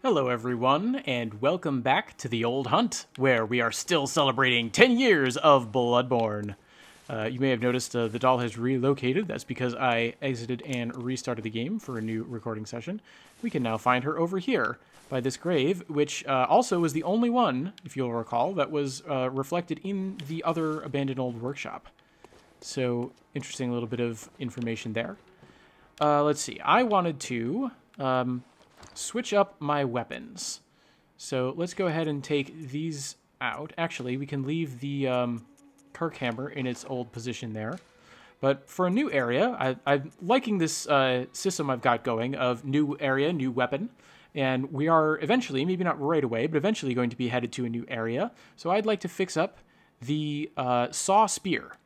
Hello, everyone, and welcome back to the Old Hunt, where we are still celebrating 10 years of Bloodborne. You may have noticed the doll has relocated. That's because I exited and restarted the game for a new recording session. We can now find her over here by this grave, which also was the only one, if you'll recall, that was reflected in the other abandoned old workshop. So, interesting little bit of information there. Let's see. I wanted to switch up my weapons. So let's go ahead and take these out. Actually, we can leave the Kirk hammer in its old position there. But for a new area, I'm liking this system I've got going of new area, new weapon. And we are eventually, maybe not right away, but eventually going to be headed to a new area. So I'd like to fix up the saw spear,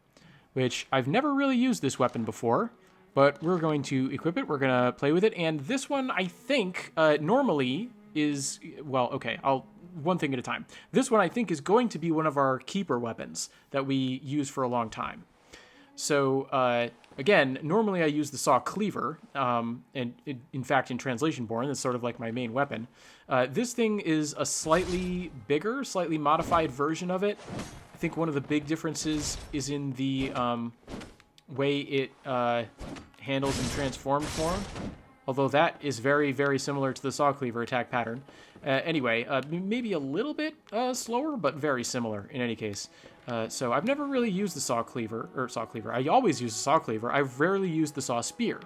which I've never really used this weapon before. But we're going to equip it, we're going to play with it, and this one, I think, normally is, well, okay, one thing at a time. This one, I think, is going to be one of our keeper weapons that we use for a long time. So, again, normally I use the saw cleaver, and in fact, in Translation Born, it's sort of like my main weapon. This thing is a slightly bigger, slightly modified version of it. I think one of the big differences is in the way it handles in transformed form, although that is very, very similar to the saw cleaver attack pattern. Anyway, maybe a little bit slower, but very similar in any case. So I've never really used the saw cleaver. I always use the saw cleaver. I've rarely used the saw spear.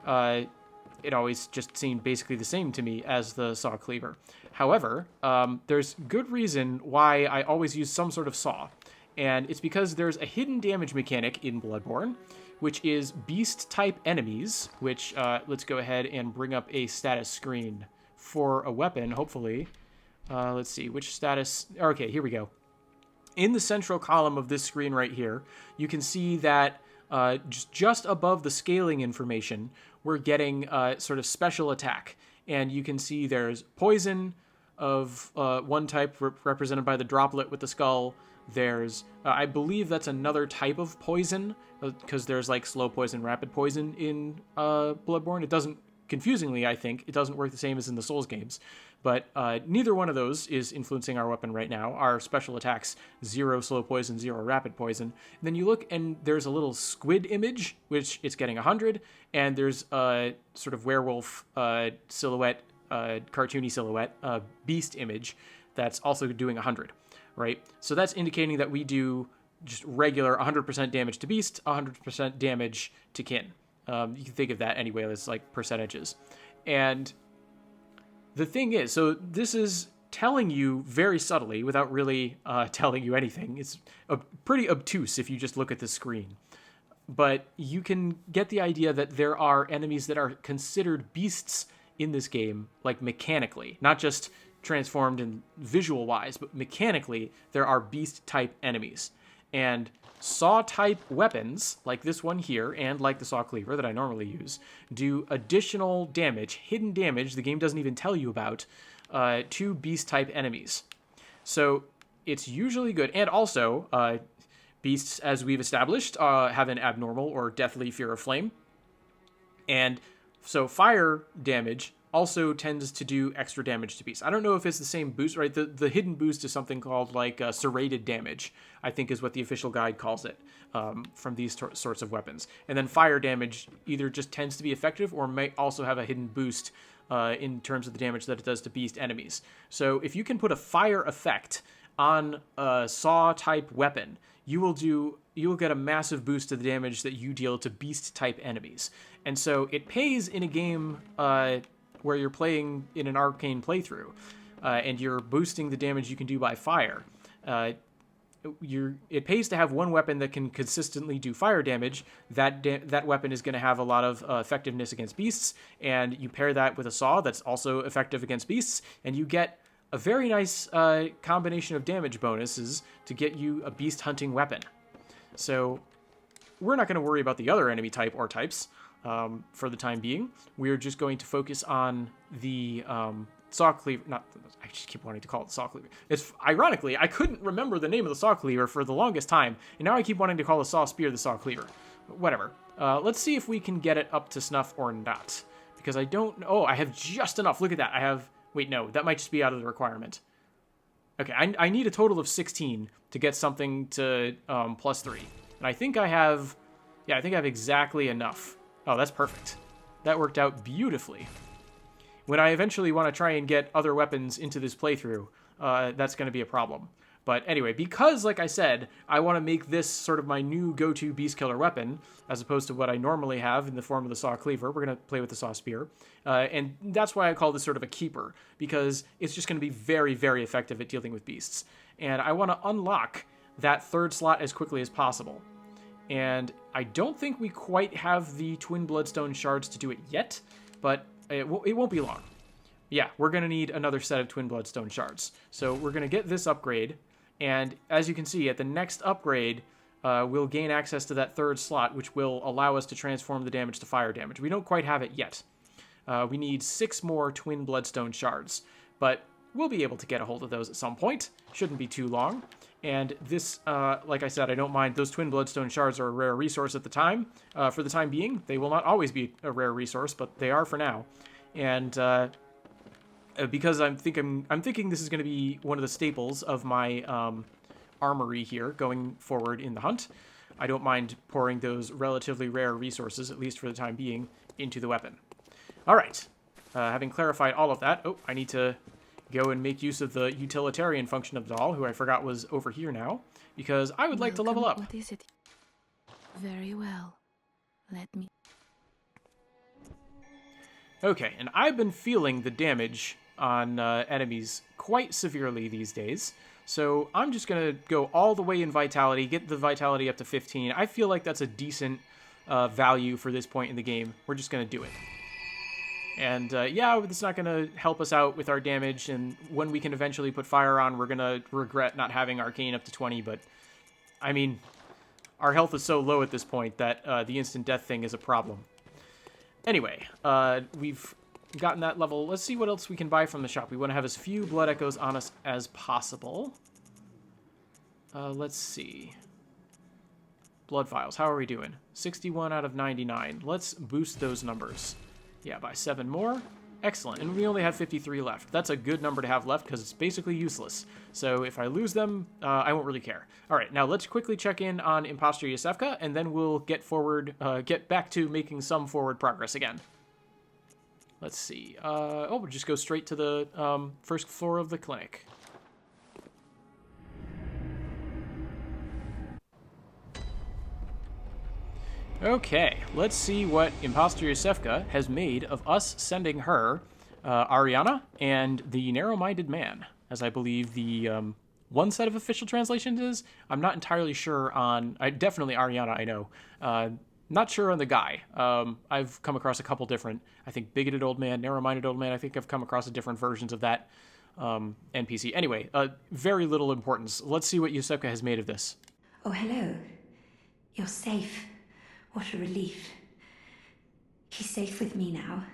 It always just seemed basically the same to me as the saw cleaver. However, there's good reason why I always use some sort of saw. And it's because there's a hidden damage mechanic in Bloodborne, which is beast-type enemies, which, let's go ahead and bring up a status screen for a weapon, hopefully. Let's see, which status... Okay, here we go. In the central column of this screen right here, you can see that just above the scaling information, we're getting sort of special attack. And you can see there's poison of one type represented by the droplet with the skull. There's, I believe that's another type of poison, because there's like slow poison, rapid poison in Bloodborne. It doesn't, confusingly, I think, it doesn't work the same as in the Souls games. But neither one of those is influencing our weapon right now. Our special attacks, 0 slow poison, 0 rapid poison. And then you look and there's a little squid image, which it's getting 100. And there's a sort of werewolf silhouette, cartoony silhouette, beast image that's also doing 100. Right? So that's indicating that we do just regular 100% damage to beast, 100% damage to kin. You can think of that anyway as like percentages. And the thing is, so this is telling you very subtly, without really telling you anything. It's pretty obtuse if you just look at the screen. But you can get the idea that there are enemies that are considered beasts in this game, like mechanically, not just transformed and visual wise, but mechanically there are beast type enemies, and saw type weapons like this one here and like the saw cleaver that I normally use do additional damage, hidden damage the game doesn't even tell you about, to beast type enemies. So it's usually good. And also beasts, as we've established, have an abnormal or deathly fear of flame, and so fire damage also tends to do extra damage to beasts. I don't know if it's the same boost, right? The hidden boost is something called like serrated damage, I think is what the official guide calls it, from these sorts of weapons. And then fire damage either just tends to be effective or may also have a hidden boost in terms of the damage that it does to beast enemies. So if you can put a fire effect on a saw-type weapon, you will get a massive boost to the damage that you deal to beast-type enemies. And so it pays in a game where you're playing in an arcane playthrough, and you're boosting the damage you can do by fire. It pays to have one weapon that can consistently do fire damage. That weapon is going to have a lot of effectiveness against beasts, and you pair that with a saw that's also effective against beasts, and you get a very nice combination of damage bonuses to get you a beast hunting weapon. So we're not going to worry about the other enemy type or types for the time being. We're just going to focus on the saw cleaver. I just keep wanting to call it saw cleaver. It's ironically, I couldn't remember the name of the saw cleaver for the longest time, and now I keep wanting to call the saw spear the saw cleaver. Whatever. Let's see if we can get it up to snuff or not, because I don't. Oh, I have just enough. Look at that. I have Wait, no, that might just be out of the requirement. Okay, I need a total of 16 to get something to +3. And I think I have... Yeah, I think I have exactly enough. Oh, that's perfect. That worked out beautifully. When I eventually want to try and get other weapons into this playthrough, that's going to be a problem. But anyway, because, like I said, I want to make this sort of my new go-to beast killer weapon, as opposed to what I normally have in the form of the saw cleaver, we're going to play with the saw spear. And that's why I call this sort of a keeper, because it's just going to be very, very effective at dealing with beasts. And I want to unlock that third slot as quickly as possible. And I don't think we quite have the twin bloodstone shards to do it yet, but it won't be long. Yeah, we're going to need another set of twin bloodstone shards. So we're going to get this upgrade, and as you can see, at the next upgrade, we'll gain access to that third slot, which will allow us to transform the damage to fire damage. We don't quite have it yet. We need 6 more twin bloodstone shards, but we'll be able to get a hold of those at some point. Shouldn't be too long. And this, like I said, I don't mind. Those twin bloodstone shards are a rare resource at the time. For the time being, they will not always be a rare resource, but they are for now. And because I'm thinking this is going to be one of the staples of my armory here going forward in the hunt, I don't mind pouring those relatively rare resources, at least for the time being, into the weapon. All right. Having clarified all of that, oh, I need to go and make use of the utilitarian function of the doll, who I forgot was over here now, because I would like to level up. What is it? Very well. Let me... Okay, and I've been feeling the damage on enemies quite severely these days, so I'm just going to go all the way in vitality, get the vitality up to 15. I feel like that's a decent value for this point in the game. We're just going to do it. And yeah, it's not going to help us out with our damage, and when we can eventually put fire on, we're going to regret not having arcane up to 20, but I mean, our health is so low at this point that the instant death thing is a problem. Anyway, we've gotten that level. Let's see what else we can buy from the shop. We want to have as few blood echoes on us as possible. Let's see. Blood vials, how are we doing? 61 out of 99. Let's boost those numbers. Yeah, by 7 more. Excellent. And we only have 53 left. That's a good number to have left because it's basically useless. So if I lose them, I won't really care. All right, now let's quickly check in on Imposter Yosefka, and then we'll get back to making some forward progress again. Let's see. Oh, we'll just go straight to the first floor of the clinic. Okay, let's see what Imposter Yosefka has made of us sending her Ariana and the Narrow-Minded Man, as I believe the one set of official translations is. I'm not entirely sure on... definitely Ariana, I know. Not sure on the guy. I've come across a couple different, I think, Bigoted Old Man, Narrow-Minded Old Man. I think I've come across different versions of that NPC. Anyway, very little importance. Let's see what Yosefka has made of this. Oh, hello. You're safe. What a relief. He's safe with me now.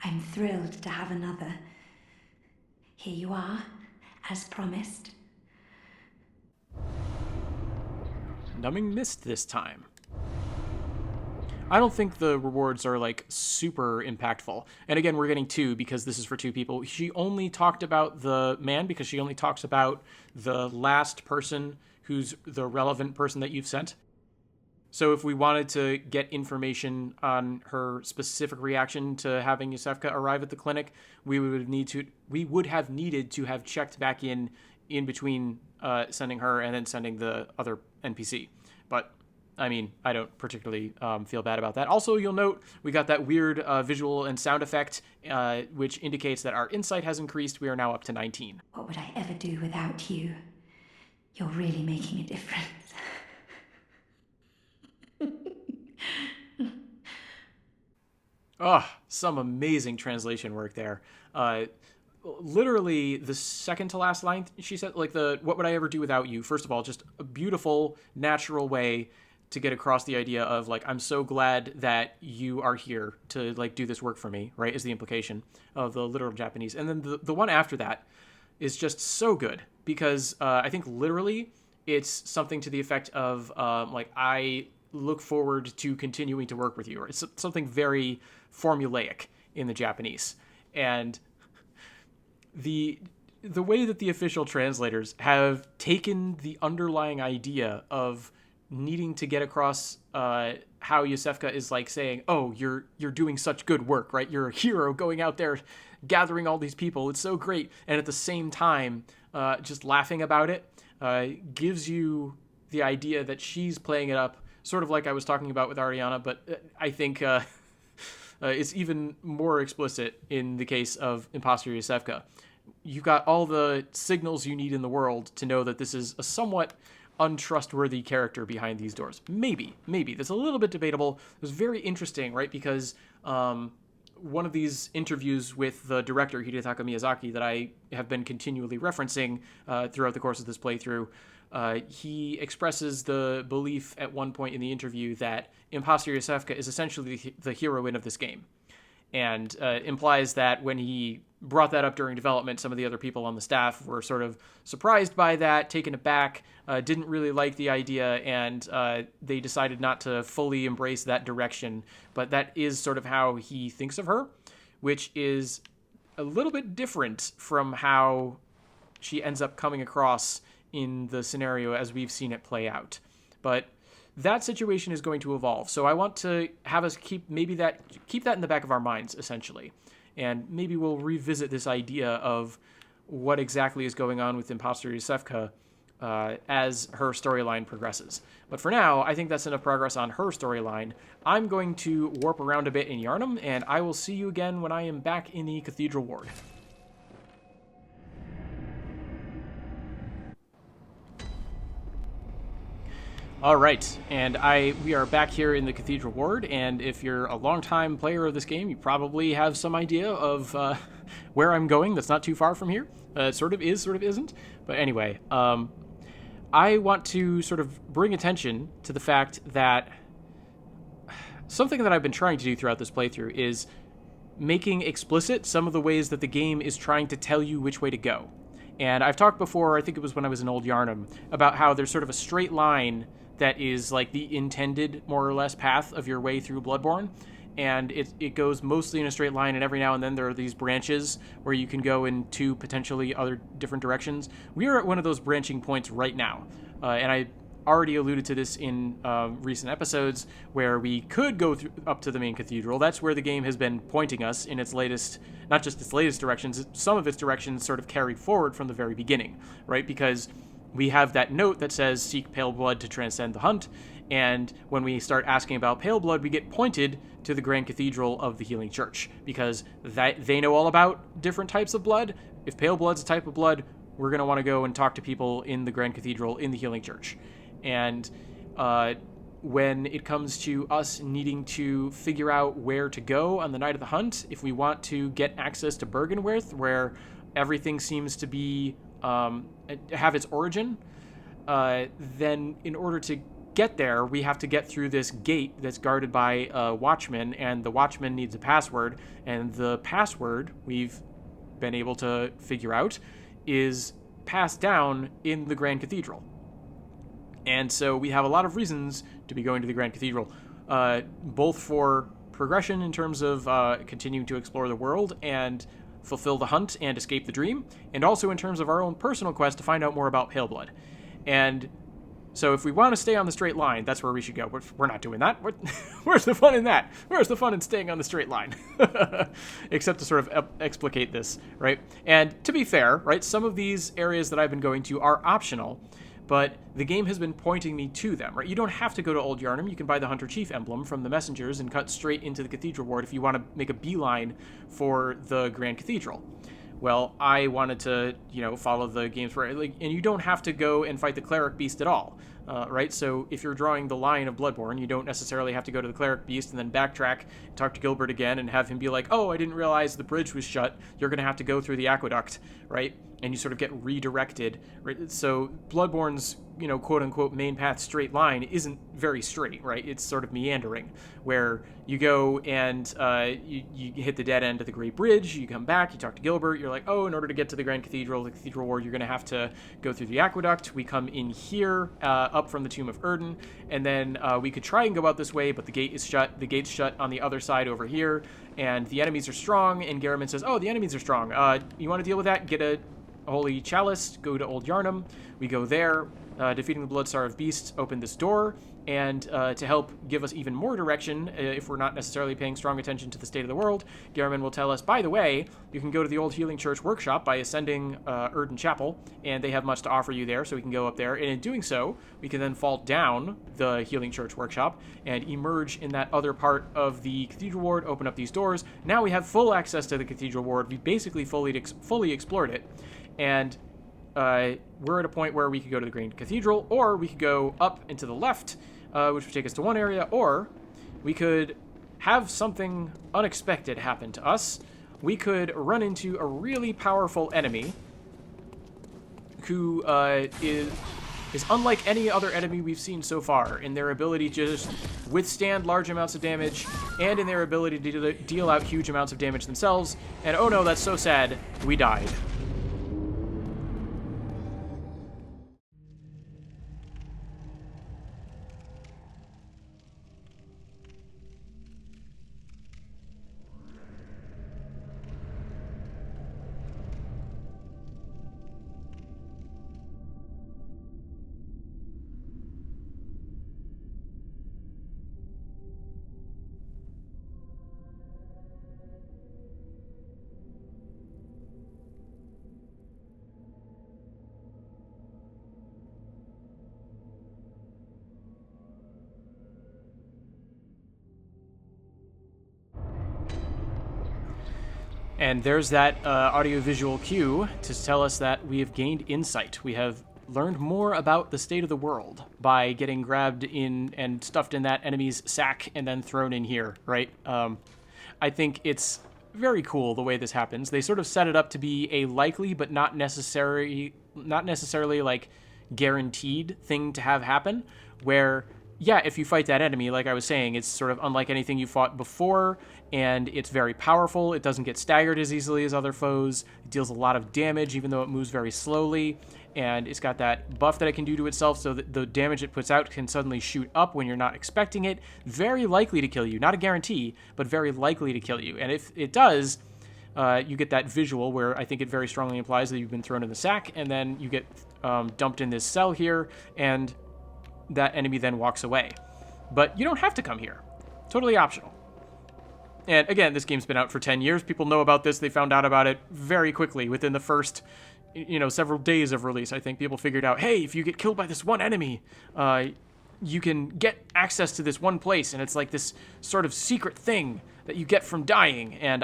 I'm thrilled to have another. Here you are, as promised. Numbing mist this time. I don't think the rewards are, like, super impactful. And again, we're getting 2 because this is for 2 people. She only talked about the man because she only talks about the last person who's the relevant person that you've sent. So if we wanted to get information on her specific reaction to having Yosefka arrive at the clinic, we would have needed to have checked back in between sending her and then sending the other NPC. But I mean, I don't particularly feel bad about that. Also, you'll note we got that weird visual and sound effect, which indicates that our insight has increased. We are now up to 19. What would I ever do without you? You're really making a difference. Oh, some amazing translation work there. Literally the second to last line, she said, like, what would I ever do without you? First of all, just a beautiful, natural way to get across the idea of, like, I'm so glad that you are here to, like, do this work for me, right, is the implication of the literal Japanese. And then the one after that is just so good because I think literally it's something to the effect of, like, I look forward to continuing to work with you. Or it's something very formulaic in the Japanese. And the way that the official translators have taken the underlying idea of needing to get across how Yosefka is like saying, oh, you're doing such good work, right? You're a hero going out there gathering all these people. It's so great. And at the same time, just laughing about it gives you the idea that she's playing it up sort of like I was talking about with Ariana, but I think it's even more explicit in the case of Imposter Yosefka. You've got all the signals you need in the world to know that this is a somewhat untrustworthy character behind these doors. Maybe. That's a little bit debatable. It was very interesting, right? Because one of these interviews with the director, Hidetaka Miyazaki, that I have been continually referencing throughout the course of this playthrough, he expresses the belief at one point in the interview that Imposter Yosefka is essentially the heroine of this game. And implies that when he brought that up during development, some of the other people on the staff were sort of surprised by that, taken aback, didn't really like the idea, and they decided not to fully embrace that direction. But that is sort of how he thinks of her, which is a little bit different from how she ends up coming across in the scenario as we've seen it play out. But that situation is going to evolve. So I want to have us keep that in the back of our minds, essentially. And maybe we'll revisit this idea of what exactly is going on with Imposter Yosefka as her storyline progresses. But for now, I think that's enough progress on her storyline. I'm going to warp around a bit in Yharnam, and I will see you again when I am back in the Cathedral Ward. All right, and we are back here in the Cathedral Ward, and if you're a longtime player of this game, you probably have some idea of where I'm going. That's not too far from here. Sort of is, sort of isn't. But anyway, I want to sort of bring attention to the fact that something that I've been trying to do throughout this playthrough is making explicit some of the ways that the game is trying to tell you which way to go. And I've talked before, I think it was when I was in Old Yharnam, about how there's sort of a straight line that is like the intended, more or less, path of your way through Bloodborne. And it goes mostly in a straight line, and every now and then there are these branches where you can go in two potentially other different directions. We are at one of those branching points right now. And I already alluded to this in recent episodes, where we could go up to the main cathedral. That's where the game has been pointing us in its latest, not just its latest directions, some of its directions sort of carried forward from the very beginning, right? Because we have that note that says, seek pale blood to transcend the hunt, and when we start asking about pale blood, we get pointed to the Grand Cathedral of the Healing Church, because they know all about different types of blood. If pale blood's a type of blood, we're going to want to go and talk to people in the Grand Cathedral in the Healing Church. And when it comes to us needing to figure out where to go on the night of the hunt, if we want to get access to Bergenwerth, where everything seems to be have its origin, then in order to get there, we have to get through this gate that's guarded by a watchman, and the watchman needs a password, and the password we've been able to figure out is passed down in the Grand Cathedral. And so we have a lot of reasons to be going to the Grand Cathedral, both for progression in terms of continuing to explore the world and fulfill the hunt and escape the dream, and also in terms of our own personal quest to find out more about pale blood. And so if we want to stay on the straight line, that's where we should go. We're not doing that. Where's the fun in that? Where's the fun in staying on the straight line? Except to sort of explicate this, right? And to be fair, right, some of these areas that I've been going to are optional, but the game has been pointing me to them, right? You don't have to go to Old Yharnam. You can buy the Hunter Chief emblem from the messengers and cut straight into the Cathedral Ward if you want to make a beeline for the Grand Cathedral. Well, I wanted to, follow the game's and you don't have to go and fight the Cleric Beast at all, right? So if you're drawing the line of Bloodborne, you don't necessarily have to go to the Cleric Beast and then backtrack, talk to Gilbert again, and have him be like, oh, I didn't realize the bridge was shut. You're going to have to go through the aqueduct, right? And you sort of get redirected, right? So Bloodborne's, quote-unquote main path straight line isn't very straight, right? It's sort of meandering, where you go and you hit the dead end of the Great Bridge, you come back, you talk to Gilbert, you're like, oh, in order to get to the Grand Cathedral, the Cathedral Ward, you're going to have to go through the aqueduct. We come in here, up up from the Tomb of Erden, and then we could try and go out this way, but the gate is shut. The gate's shut on the other side over here, and the enemies are strong, and Garamond says, oh, the enemies are strong. You want to deal with that? Get a Holy Chalice, go to Old Yarnum. We go there, defeating the Blood-Starved Beasts, open this door, and to help give us even more direction, if we're not necessarily paying strong attention to the state of the world, Garamond will tell us, by the way, you can go to the Old Healing Church Workshop by ascending Erden Chapel, and they have much to offer you there, so we can go up there, and in doing so, we can then fall down the Healing Church Workshop and emerge in that other part of the Cathedral Ward, open up these doors. Now we have full access to the Cathedral Ward. We basically fully explored it, and we're at a point where we could go to the Green Cathedral, or we could go up and to the left, which would take us to one area, or we could have something unexpected happen to us. We could run into a really powerful enemy who is unlike any other enemy we've seen so far in their ability to just withstand large amounts of damage and in their ability to deal out huge amounts of damage themselves. And oh no, that's so sad, we died. And there's that audiovisual cue to tell us that we have gained insight. We have learned more about the state of the world by getting grabbed in and stuffed in that enemy's sack and then thrown in here, right? I think it's very cool the way this happens. They sort of set it up to be a likely but not necessarily like guaranteed thing to have happen, where yeah, if you fight that enemy, like I was saying, it's sort of unlike anything you fought before, and it's very powerful. It doesn't get staggered as easily as other foes. It deals a lot of damage, even though it moves very slowly, and it's got that buff that it can do to itself, so that the damage it puts out can suddenly shoot up when you're not expecting it. Very likely to kill you. Not a guarantee, but very likely to kill you. And if it does, you get that visual where I think it very strongly implies that you've been thrown in the sack, and then you get dumped in this cell here, and that enemy then walks away. But you don't have to come here. Totally optional. And again, this game's been out for 10 years. People know about this. They found out about it very quickly within the first, several days of release. I think people figured out, hey, if you get killed by this one enemy, you can get access to this one place, and it's like this sort of secret thing that you get from dying. And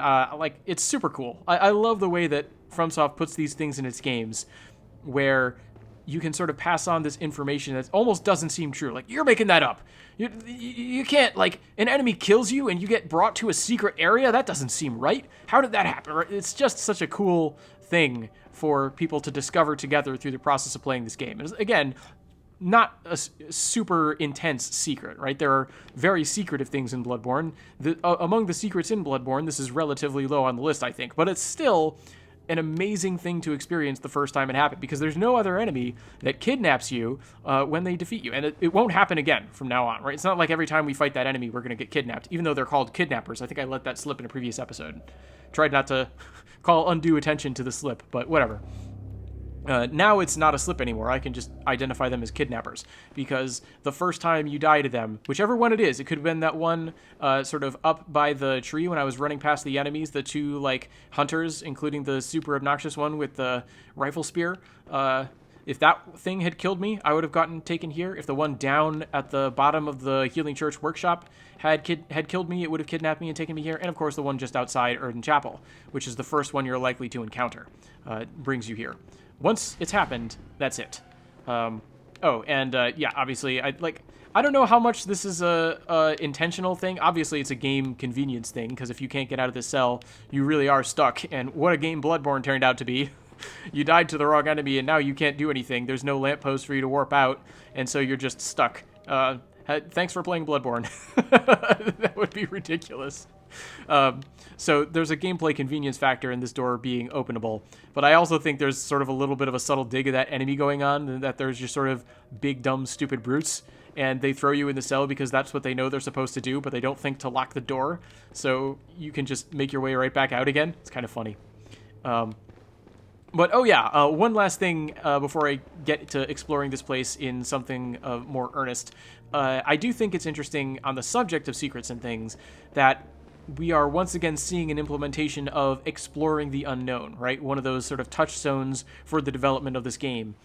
it's super cool. I love the way that FromSoft puts these things in its games, where you can sort of pass on this information that almost doesn't seem true. Like, you're making that up. You can't, an enemy kills you and you get brought to a secret area? That doesn't seem right. How did that happen? It's just such a cool thing for people to discover together through the process of playing this game. And again, not a super intense secret, right? There are very secretive things in Bloodborne. Among the secrets in Bloodborne, this is relatively low on the list, I think. But it's still an amazing thing to experience the first time it happened, because there's no other enemy that kidnaps you when they defeat you, and it won't happen again from now on, right? It's not like every time we fight that enemy we're going to get kidnapped, even though they're called kidnappers. I think I let that slip in a previous episode. Tried not to call undue attention to the slip, but whatever. Now it's not a slip anymore. I can just identify them as kidnappers, because the first time you die to them, whichever one it is, it could have been that one sort of up by the tree when I was running past the enemies, the two hunters, including the super obnoxious one with the rifle spear. If that thing had killed me, I would have gotten taken here. If the one down at the bottom of the Healing Church Workshop had killed me, it would have kidnapped me and taken me here. And of course, the one just outside Erden Chapel, which is the first one you're likely to encounter, brings you here. Once it's happened, that's it. Obviously, I don't know how much this is a intentional thing. Obviously, it's a game convenience thing, because if you can't get out of this cell, you really are stuck. And what a game Bloodborne turned out to be. You died to the wrong enemy, and now you can't do anything. There's no lamppost for you to warp out, and so you're just stuck. Thanks for playing Bloodborne. That would be ridiculous. So there's a gameplay convenience factor in this door being openable, but I also think there's sort of a little bit of a subtle dig of that enemy going on, and that there's just sort of big, dumb, stupid brutes, and they throw you in the cell because that's what they know they're supposed to do, but they don't think to lock the door, so you can just make your way right back out again. It's kind of funny. But, oh yeah, one last thing before I get to exploring this place in something more earnest. I do think it's interesting on the subject of secrets and things that we are once again seeing an implementation of exploring the unknown, right? One of those sort of touchstones for the development of this game.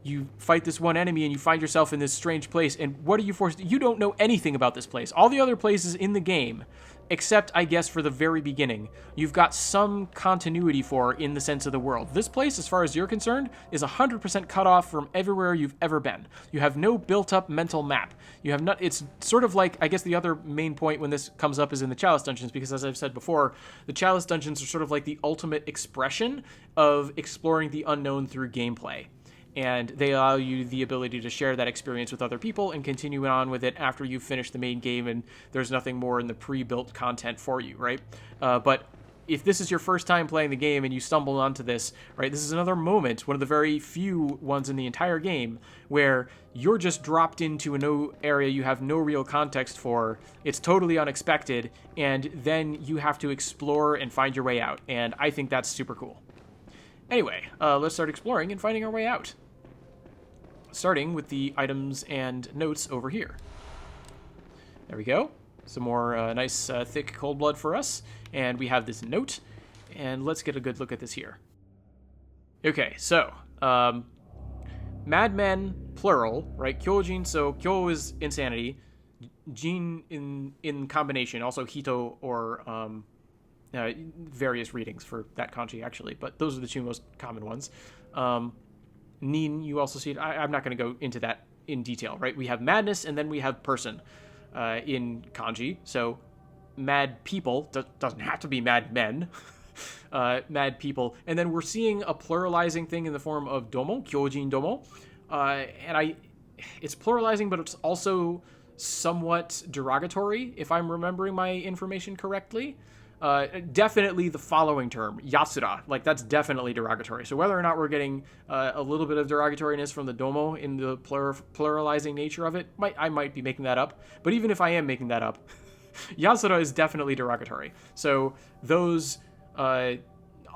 You fight this one enemy and you find yourself in this strange place, and what are you forced to? You don't know anything about this place. All the other places in the game, except, I guess, for the very beginning, you've got some continuity for in the sense of the world. This place, as far as you're concerned, is 100% cut off from everywhere you've ever been. You have no built-up mental map. You have not. It's sort of like, I guess the other main point when this comes up is in the Chalice Dungeons, because as I've said before, the Chalice Dungeons are sort of like the ultimate expression of exploring the unknown through gameplay. And they allow you the ability to share that experience with other people and continue on with it after you've finished the main game and there's nothing more in the pre-built content for you, right? But if this is your first time playing the game and you stumble onto this, right, this is another moment, one of the very few ones in the entire game, where you're just dropped into a new area you have no real context for, it's totally unexpected, and then you have to explore and find your way out, and I think that's super cool. Anyway, let's start exploring and finding our way out. Starting with the items and notes over here. There we go. Some more nice, thick cold blood for us. And we have this note. And let's get a good look at this here. Okay, so, madmen, plural, right? Kyojin, so kyo is insanity. Jin in combination, also hito or various readings for that kanji, actually, but those are the two most common ones. Nin, you also see it. I'm not going to go into that in detail, right? We have madness, and then we have person in kanji. So mad people doesn't have to be mad men. Mad people. And then we're seeing a pluralizing thing in the form of domo, kyojin domo. And it's pluralizing, but it's also somewhat derogatory, if I'm remembering my information correctly. Definitely the following term, yatsura, like that's definitely derogatory. So whether or not we're getting a little bit of derogatoriness from the domo in the pluralizing nature of it, I might be making that up. But even if I am making that up, yatsura is definitely derogatory. So those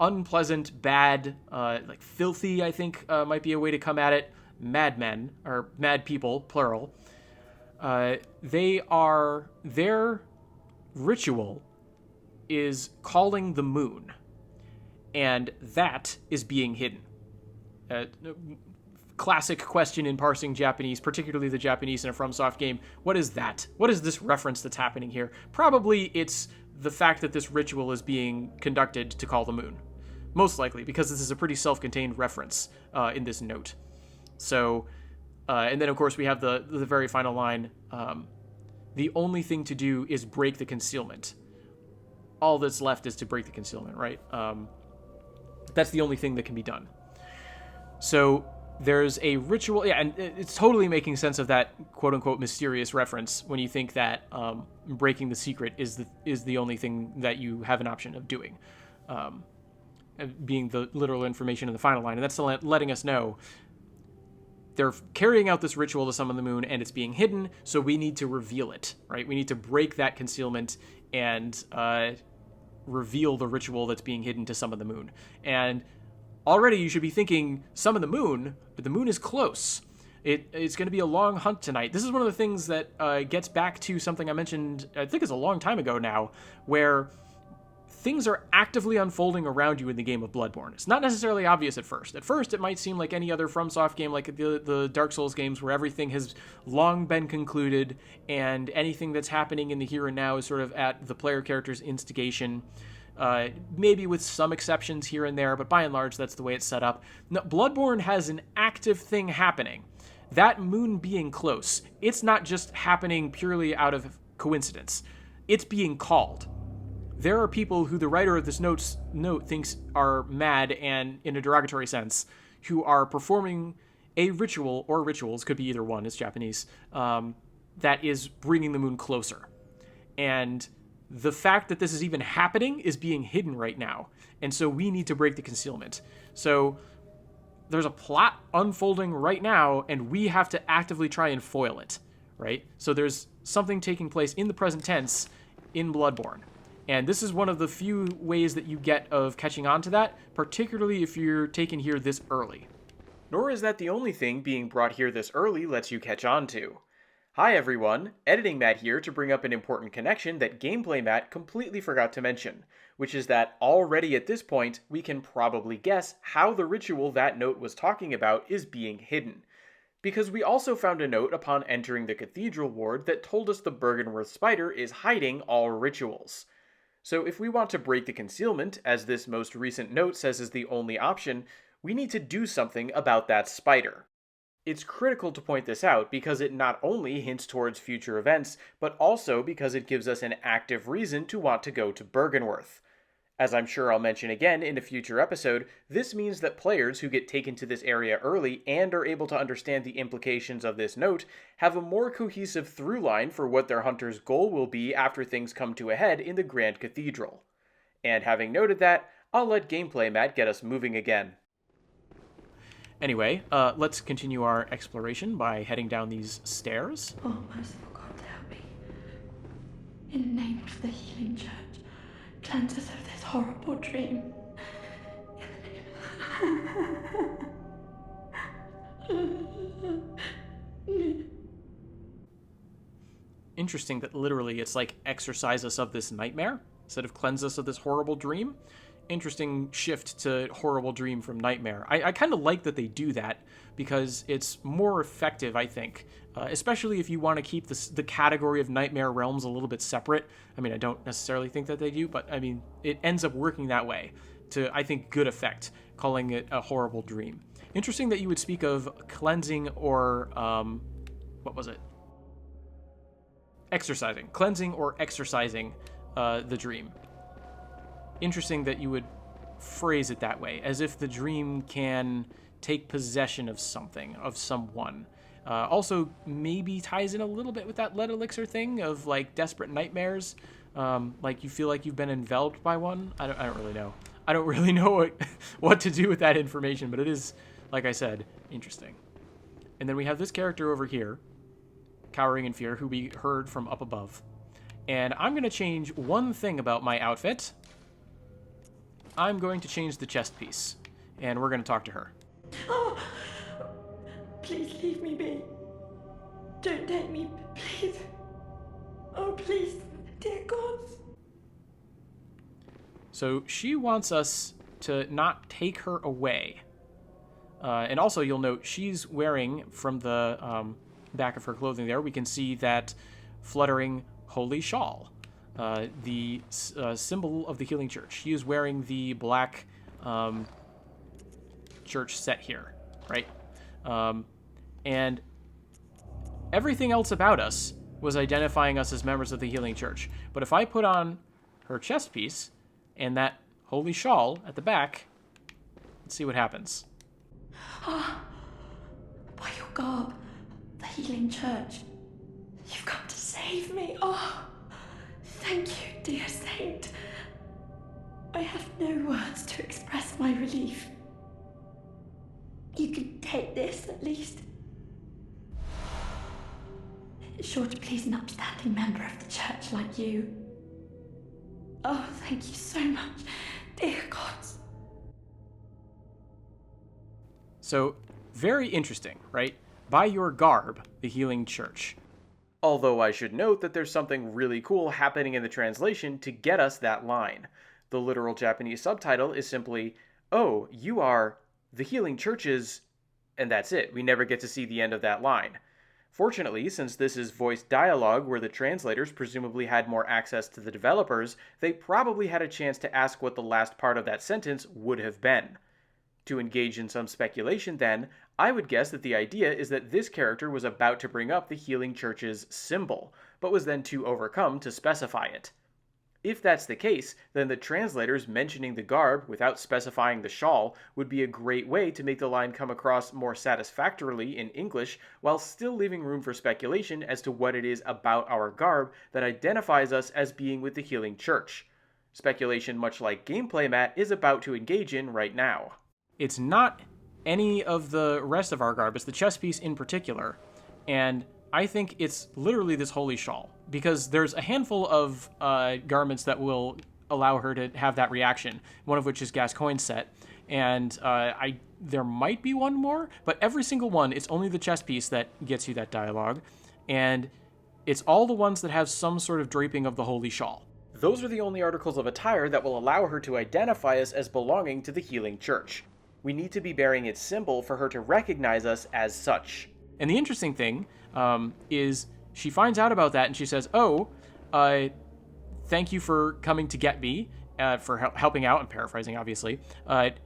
unpleasant, bad, like filthy, I think might be a way to come at it, madmen, or mad people, plural, their ritual is calling the moon, and that is being hidden. Classic question in parsing Japanese, particularly the Japanese in a FromSoft game. What is that? What is this reference that's happening here? Probably it's the fact that this ritual is being conducted to call the moon. Most likely, because this is a pretty self-contained reference in this note. So, and then of course we have the very final line, the only thing to do is break the concealment. All that's left is to break the concealment, right? That's the only thing that can be done. So there's a ritual, yeah, and it's totally making sense of that quote-unquote mysterious reference when you think that breaking the secret is the only thing that you have an option of doing, being the literal information in the final line. And that's letting us know they're carrying out this ritual to summon the moon, and it's being hidden, so we need to reveal it, right? We need to break that concealment and reveal the ritual that's being hidden to summon the moon. And already you should be thinking, summon the moon, but the moon is close. It's going to be a long hunt tonight. This is one of the things that gets back to something I mentioned, I think it's a long time ago now, where things are actively unfolding around you in the game of Bloodborne. It's not necessarily obvious at first. At first, it might seem like any other FromSoft game, like the Dark Souls games, where everything has long been concluded, and anything that's happening in the here and now is sort of at the player character's instigation, maybe with some exceptions here and there, but by and large, that's the way it's set up. No, Bloodborne has an active thing happening. That moon being close, it's not just happening purely out of coincidence. It's being called. There are people who the writer of this note thinks are mad and in a derogatory sense, who are performing a ritual, or rituals, could be either one, it's Japanese, that is bringing the moon closer. And the fact that this is even happening is being hidden right now. And so we need to break the concealment. So there's a plot unfolding right now, and we have to actively try and foil it, right? So there's something taking place in the present tense in Bloodborne. And this is one of the few ways that you get of catching on to that, particularly if you're taken here this early. Nor is that the only thing being brought here this early lets you catch on to. Hi everyone, Editing Matt here to bring up an important connection that Gameplay Matt completely forgot to mention, which is that already at this point, we can probably guess how the ritual that note was talking about is being hidden. Because we also found a note upon entering the cathedral ward that told us the Bergenworth spider is hiding all rituals. So if we want to break the concealment, as this most recent note says is the only option, we need to do something about that spider. It's critical to point this out because it not only hints towards future events, but also because it gives us an active reason to want to go to Bergenworth. As I'm sure I'll mention again in a future episode, this means that players who get taken to this area early and are able to understand the implications of this note have a more cohesive through line for what their hunter's goal will be after things come to a head in the Grand Cathedral. And having noted that, I'll let Gameplay Matt get us moving again. Anyway, let's continue our exploration by heading down these stairs. Oh, merciful God, help me. In the name of the healing church, cleanse us of this horrible dream. Interesting that literally it's like exorcise us of this nightmare instead of cleanse us of this horrible dream. Interesting shift to horrible dream from nightmare. I kind of like that they do that because it's more effective, I think, especially if you want to keep the category of nightmare realms a little bit separate. I mean, I don't necessarily think that they do, but I mean, it ends up working that way to, I think, good effect, calling it a horrible dream. Interesting that you would speak of cleansing or, what was it? Exercising. Cleansing or exercising the dream. Interesting that you would phrase it that way, as if the dream can take possession of something, of someone. Also, maybe ties in a little bit with that lead elixir thing of like desperate nightmares, like you feel like you've been enveloped by one. I don't really know. I don't really know what to do with that information, but it is, like I said, interesting. And then we have this character over here, cowering in fear, who we heard from up above. And I'm going to change one thing about my outfit. I'm going to change the chest piece, and we're going to talk to her. Oh, please leave me be. Don't take me, please. Oh, please, dear gods. So she wants us to not take her away. And also, you'll note she's wearing, from the back of her clothing there, we can see that fluttering holy shawl. The symbol of the Healing Church. She is wearing the black church set here, right? And everything else about us was identifying us as members of the Healing Church. But if I put on her chest piece and that holy shawl at the back, let's see what happens. Ah, by your garb, the Healing Church, you've come to save me. Oh. Thank you, dear saint. I have no words to express my relief. You can take this, at least. It's sure to please an upstanding member of the church like you. Oh, thank you so much, dear gods. So, very interesting, right? By your garb, the Healing Church. Although I should note that there's something really cool happening in the translation to get us that line. The literal Japanese subtitle is simply, "Oh, you are the Healing Church's," and that's it. We never get to see the end of that line. Fortunately, since this is voiced dialogue where the translators presumably had more access to the developers, they probably had a chance to ask what the last part of that sentence would have been. To engage in some speculation then, I would guess that the idea is that this character was about to bring up the Healing Church's symbol, but was then too overcome to specify it. If that's the case, then the translators mentioning the garb without specifying the shawl would be a great way to make the line come across more satisfactorily in English while still leaving room for speculation as to what it is about our garb that identifies us as being with the Healing Church. Speculation much like gameplay Matt is about to engage in right now. It's not any of the rest of our garb, it's the chest piece in particular, and I think it's literally this holy shawl, because there's a handful of garments that will allow her to have that reaction, one of which is Gascoigne's set, and there might be one more, but every single one, it's only the chest piece that gets you that dialogue, and it's all the ones that have some sort of draping of the holy shawl. Those are the only articles of attire that will allow her to identify us as belonging to the Healing Church. We need to be bearing its symbol for her to recognize us as such. And the interesting thing is she finds out about that and she says, thank you for coming to get me, for helping out, I'm paraphrasing obviously,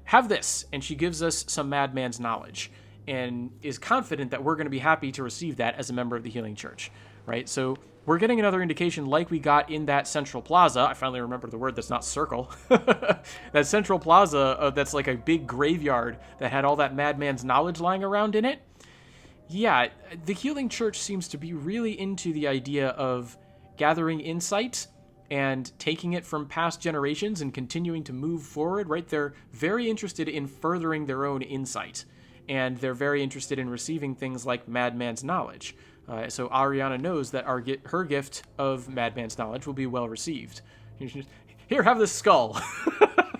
have this. And she gives us some madman's knowledge and is confident that we're going to be happy to receive that as a member of the Healing Church, right? So we're getting another indication like we got in that central plaza. I finally remember the word that's not circle. That central plaza that's like a big graveyard that had all that madman's knowledge lying around in it. Yeah, the Healing Church seems to be really into the idea of gathering insight and taking it from past generations and continuing to move forward, right? They're very interested in furthering their own insight, and they're very interested in receiving things like Madman's knowledge. So Ariana knows that her gift of Madman's knowledge will be well received. Here, have this skull.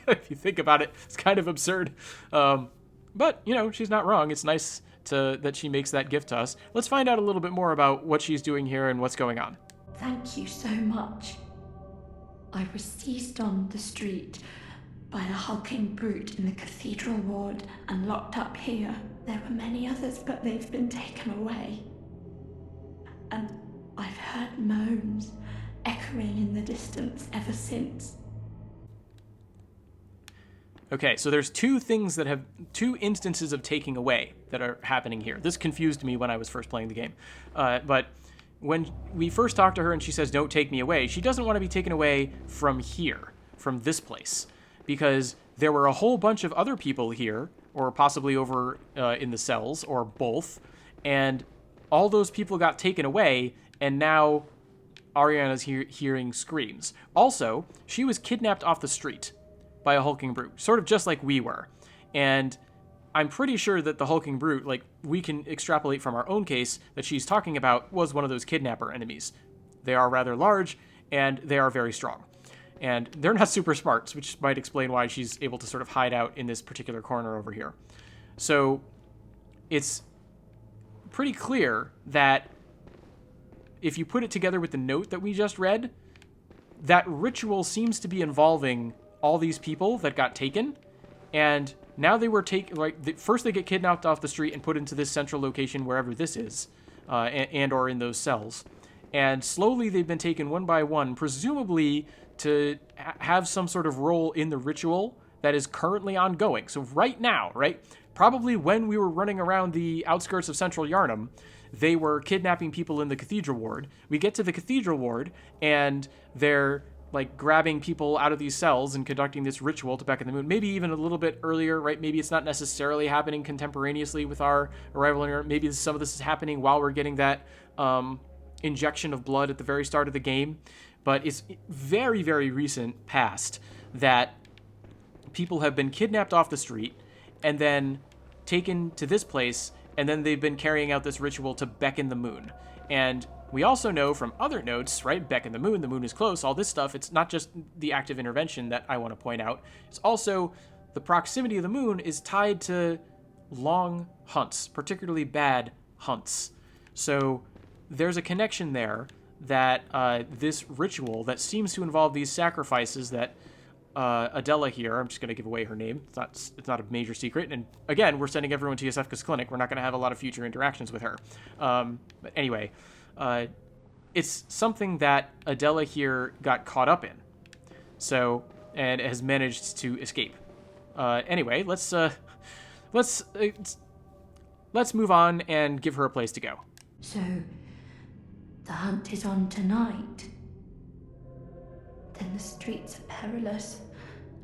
If you think about it, it's kind of absurd. But, she's not wrong. It's nice that she makes that gift to us. Let's find out a little bit more about what she's doing here and what's going on. Thank you so much. I was seized on the street by a hulking brute in the cathedral ward and locked up here. There were many others, but they've been taken away. And I've heard moans echoing in the distance ever since. Okay, so there's two instances of taking away that are happening here. This confused me when I was first playing the game. But when we first talk to her and she says, "Don't take me away," she doesn't want to be taken away from here, from this place, because there were a whole bunch of other people here, or possibly over in the cells, or both, and all those people got taken away, and now Ariana's hearing screams. Also, she was kidnapped off the street by a hulking brute, sort of just like we were. And I'm pretty sure that the hulking brute, like, we can extrapolate from our own case that she's talking about, was one of those kidnapper enemies. They are rather large, and they are very strong. And they're not super smart, which might explain why she's able to sort of hide out in this particular corner over here. So it's pretty clear that if you put it together with the note that we just read, that ritual seems to be involving all these people that got taken, and now they were first they get kidnapped off the street and put into this central location wherever this is, and or in those cells, and slowly they've been taken one by one, presumably to have some sort of role in the ritual that is currently ongoing. So right now, right, probably when we were running around the outskirts of Central Yarnum, they were kidnapping people in the cathedral ward. We get to the cathedral ward, and they're like grabbing people out of these cells and conducting this ritual to beckon the moon. Maybe even a little bit earlier, right? Maybe it's not necessarily happening contemporaneously with our arrival in Europe. Maybe some of this is happening while we're getting that injection of blood at the very start of the game. But it's very, very recent past that people have been kidnapped off the street and then taken to this place, and then they've been carrying out this ritual to beckon the moon. And we also know from other notes, right, beckon the moon is close, all this stuff, it's not just the active intervention that I want to point out, it's also the proximity of the moon is tied to long hunts, particularly bad hunts. So there's a connection there that this ritual that seems to involve these sacrifices that Adela here, I'm just going to give away her name, it's not a major secret, and again, we're sending everyone to Yosefka's clinic, we're not going to have a lot of future interactions with her. But anyway, it's something that Adela here got caught up in, so, and has managed to escape. Anyway, let's move on and give her a place to go. So, the hunt is on tonight. then the streets are perilous,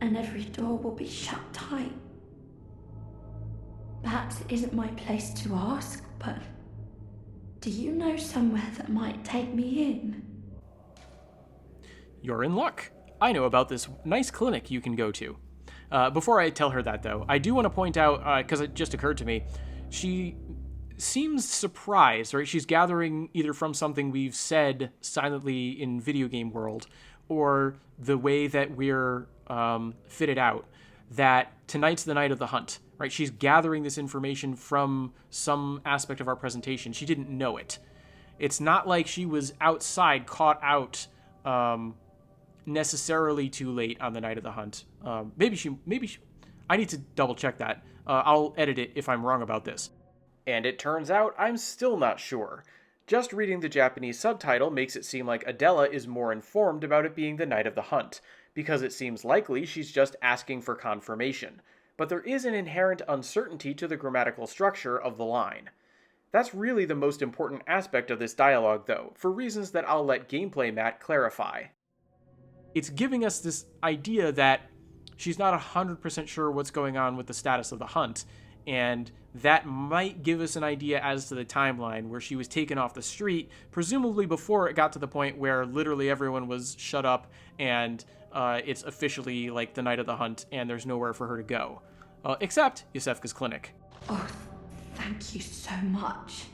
and every door will be shut tight. Perhaps it isn't my place to ask, but do you know somewhere that might take me in? You're in luck. I know about this nice clinic you can go to. Before I tell her that, though, I do want to point out, because it just occurred to me, she seems surprised, right? She's gathering either from something we've said silently in video game world, or the way that we're fitted out, that tonight's the night of the hunt, right? She's gathering this information from some aspect of our presentation. She didn't know it. It's not like she was outside, caught out, necessarily too late on the night of the hunt. Maybe she, I need to double check that. I'll edit it if I'm wrong about this. And it turns out I'm still not sure. Just reading the Japanese subtitle makes it seem like Adela is more informed about it being the night of the hunt, because it seems likely she's just asking for confirmation. But there is an inherent uncertainty to the grammatical structure of the line. That's really the most important aspect of this dialogue, though, for reasons that I'll let Gameplay Matt clarify. It's giving us this idea that she's not 100% sure what's going on with the status of the hunt, and that might give us an idea as to the timeline where she was taken off the street, presumably before it got to the point where literally everyone was shut up and it's officially like the night of the hunt and there's nowhere for her to go. Except Yosefka's clinic. Oh, thank you so much.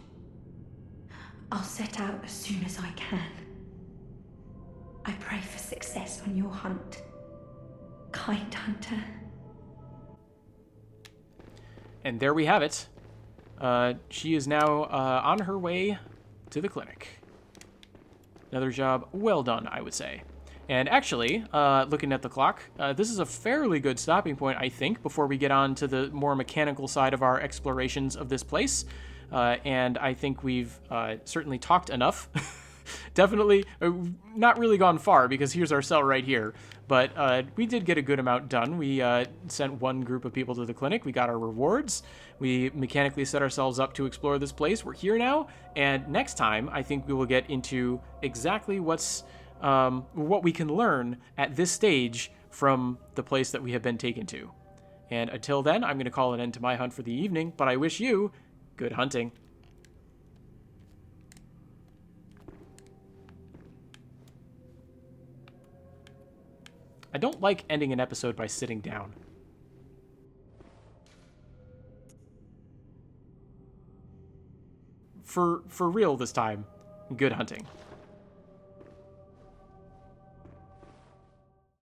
I'll set out as soon as I can. I pray for success on your hunt, kind hunter. And there we have it. She is now on her way to the clinic. Another job well done, I would say. And actually, looking at the clock, this is a fairly good stopping point, I think, before we get on to the more mechanical side of our explorations of this place. And I think we've certainly talked enough. Definitely not really gone far, because here's our cell right here. But we did get a good amount done. We sent one group of people to the clinic. We got our rewards. We mechanically set ourselves up to explore this place. We're here now. And next time, I think we will get into exactly what we can learn at this stage from the place that we have been taken to. And until then, I'm going to call an end to my hunt for the evening. But I wish you good hunting. I don't like ending an episode by sitting down. For real this time, good hunting.